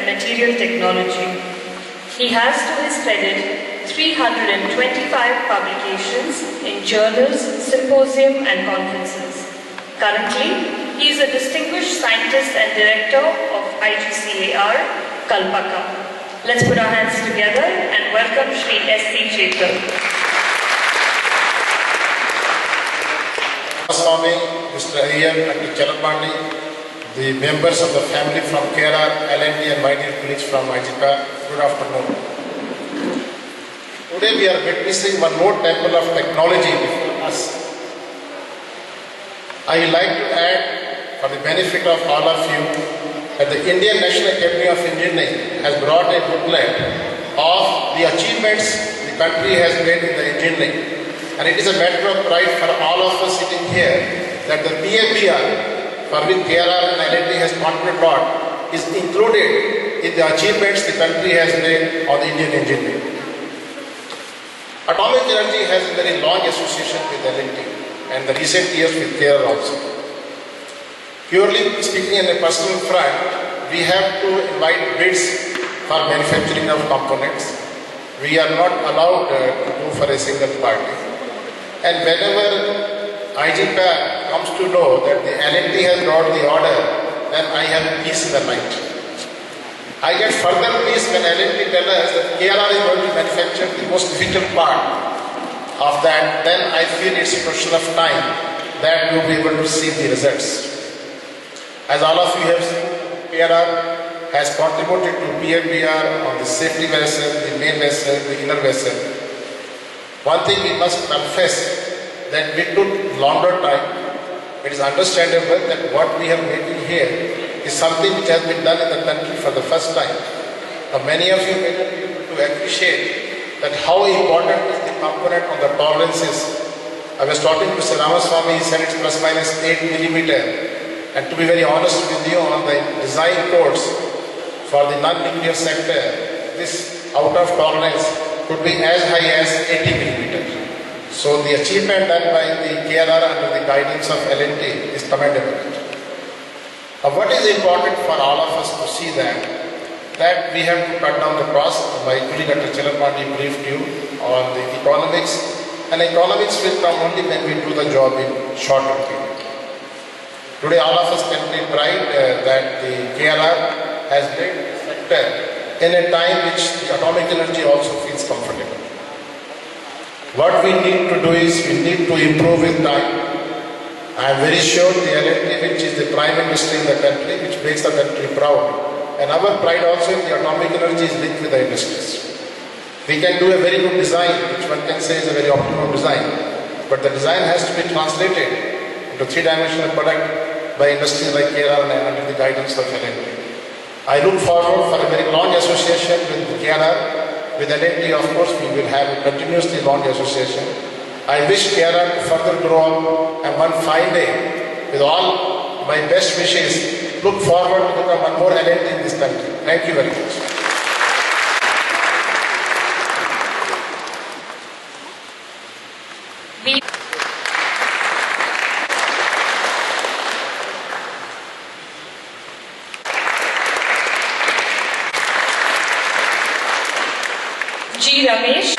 and Material Technology. He has to his credit 325 publications in journals, symposium and conferences. Currently, he is a distinguished scientist and director of IGCAR, Kalpaka. Let's put our hands together and welcome Shri S.C. Chetal. Swami, Mr. Iyer, Dr. Chalapandi, the members of the family from KRR, L&T and my dear colleagues from IGPA, good afternoon. Today we are witnessing one more temple of technology before us. I would like to add, for the benefit of all of you, that the Indian National Academy of Engineering has brought a booklet of the achievements the country has made in the engineering. And it is a matter of pride for all of us sitting here that the PABR, for which KRR and L&T has contributed a lot, is included in the achievements the country has made on the Indian engineering. Atomic energy has a very long association with L&T and the recent years with KRR also. Purely speaking in a personal front, we have to invite bids for manufacturing of components. We are not allowed to go for a single party. And whenever IGPA comes to know that the L&T has brought the order, then I have peace in the night. I get further peace when L&T tells us that KRR is going to manufacture the most difficult part of that. Then I feel it's a question of time that we will be able to see the results. As all of you have seen, KRR has contributed to PABR on the safety vessel, the main vessel, the inner vessel. One thing we must confess that we took longer time. It is understandable that what we are making here is something which has been done in the country for the first time. Now many of you may not be able to appreciate that how important is the component on the tolerances. I was talking to Sir Ramaswamy, he said it's plus minus 8 millimeter. And to be very honest with you, on the design codes for the non-nuclear sector, this out of tolerance could be as high as 80 millimeter. So the achievement done by the KRR under the guidance of L&T is commendable. What is important for all of us to see that we have to cut down the cost. My colleague Dr. Chalapandi briefed you on the economics, and economics will come only when we do the job in shorter period. Today all of us can take pride that the KRR has made the sector in a time which the atomic energy also feels comfortable. What we need to do is we need to improve with time. I am very sure the L&T, which is the prime industry in the country, which makes the country proud. And our pride also in the atomic energy is linked with the industries. We can do a very good design, which one can say is a very optimum design. But the design has to be translated into three-dimensional product by industries like KRR and under the guidance of L&T. I look forward for a very long association with KRR. With L&T, of course, we will have a continuously long association. I wish KRR to further grow up, and one fine day, with all my best wishes, look forward to become one more L&T in this country. Thank you very much. G. Ramesh.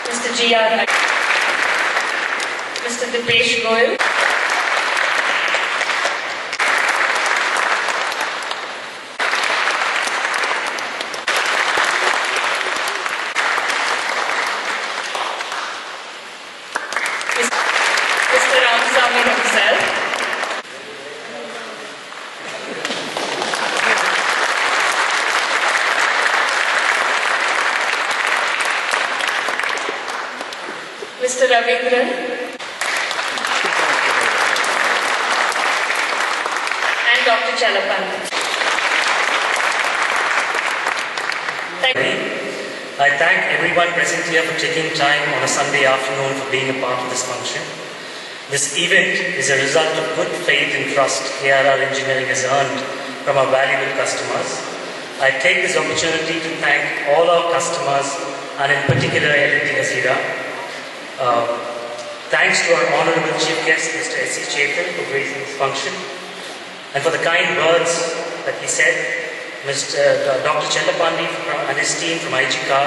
Mr. G.R. Mr. Dipesh Goyal. Mr. Ramaswamy himself. Mr. Ravindran. And Dr. Chalapandi. Thank you. I thank everyone present here for taking time on a Sunday afternoon for being a part of this function. This event is a result of good faith and trust KRR Engineering has earned from our valuable customers. I take this opportunity to thank all our customers and in particular L&T Hazira. Thanks to our Honorable Chief Guest, Mr. S.C. Chetan, for gracing this function and for the kind words that he said. Dr. Chellapandi and his team from IGCAR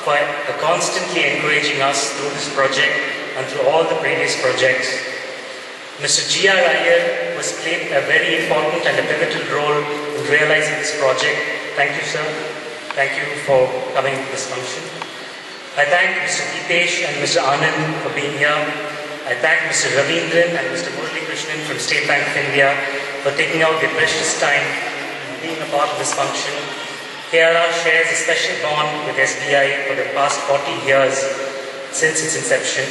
for constantly encouraging us through this project and through all the previous projects. Mr. G.R. Iyer has played a very important and a pivotal role in realizing this project. Thank you, sir. Thank you for coming to this function. I thank Mr. Deepesh and Mr. Anand for being here. I thank Mr. Ravindran and Mr. Murali Krishnan from State Bank of India for taking out their precious time being a part of this function. KRR shares a special bond with SBI for the past 40 years since its inception.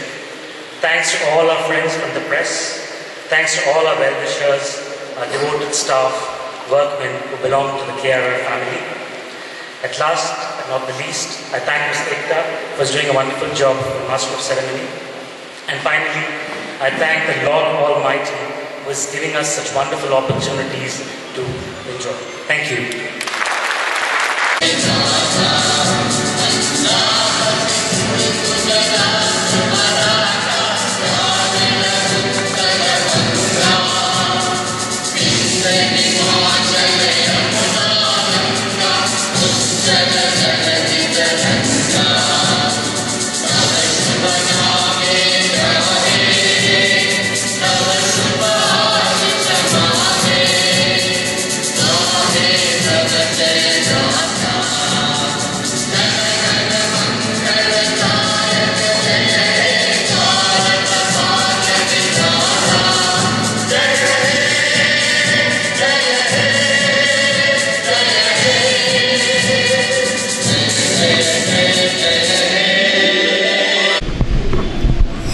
Thanks to all our friends from the press. Thanks to all our well-wishers, our devoted staff, workmen who belong to the KRR family. At last, but not the least, I thank Ms. Ekta for doing a wonderful job as Master of Ceremony. And finally, I thank the Lord Almighty who is giving us such wonderful opportunities to enjoy. Thank you.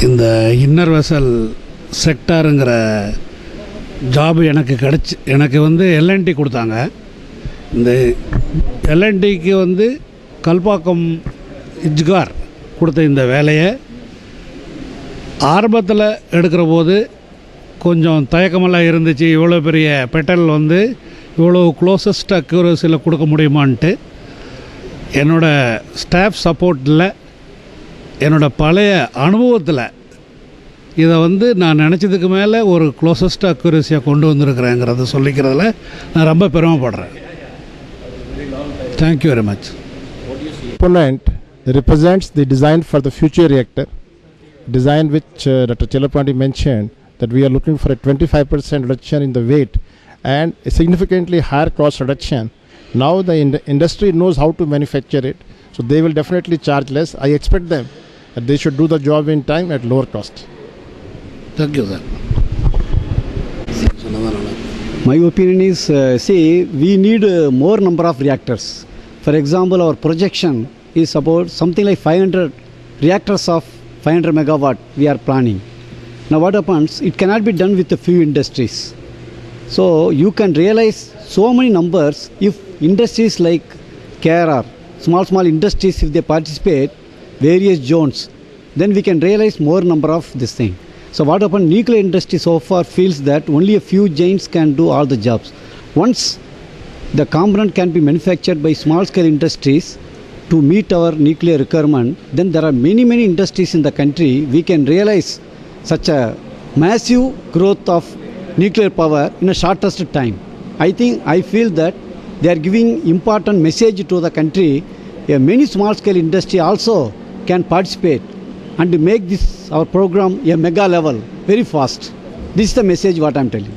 இந்த inner vessel செக்டாருங்கிற job எனக்கு வந்து L&T கொடுத்தாங்க. இந்த எல்என்டிக்கு வந்து கல்பாக்கம் இஜ்கார் கொடுத்த இந்த வேலையை ஆரம்பத்தில் எடுக்கிற போது கொஞ்சம் தயக்கமெல்லாம் இருந்துச்சு. இவ்வளோ பெரிய பெட்டல் வந்து இவ்வளோ க்ளோசஸ்ட் அக்யூரஸியில் கொடுக்க முடியுமான்ட்டு. என்னோடய ஸ்டாஃப் சப்போர்ட்டில் என்னோடய பழைய அனுபவத்தில் இதை வந்து நான் நினச்சதுக்கு மேலே ஒரு க்ளோசஸ்ட் அக்யூரஸியாக கொண்டு வந்திருக்கிறேங்கிறத சொல்லிக்கிறதுல நான் ரொம்ப பெருமைப்படுறேன். Thank you very much. Component represents the design for the future reactor, design which Dr. Chellapandi mentioned, that we are looking for a 25% reduction in the weight and a significantly higher cost reduction. Now the industry knows how to manufacture it, so they will definitely charge less. I expect them that they should do the job in time at lower cost. Thank you, sir. My opinion is, we need more number of reactors. For example, our projection is about something like 500 reactors of 500 megawatt we are planning. Now what happens, it cannot be done with a few industries. So you can realize so many numbers if industries like KRR, small industries, if they participate, various zones, then we can realize more number of this thing. So what happened, nuclear industry so far feels that only a few giants can do all the jobs. Once the component can be manufactured by small scale industries to meet our nuclear requirement, then there are many industries in the country. We can realize such a massive growth of nuclear power in a shortest time. I feel that they are giving important message to the country. Many small scale industry also can participate and make this our program a mega level very fast. This is the message what I am telling.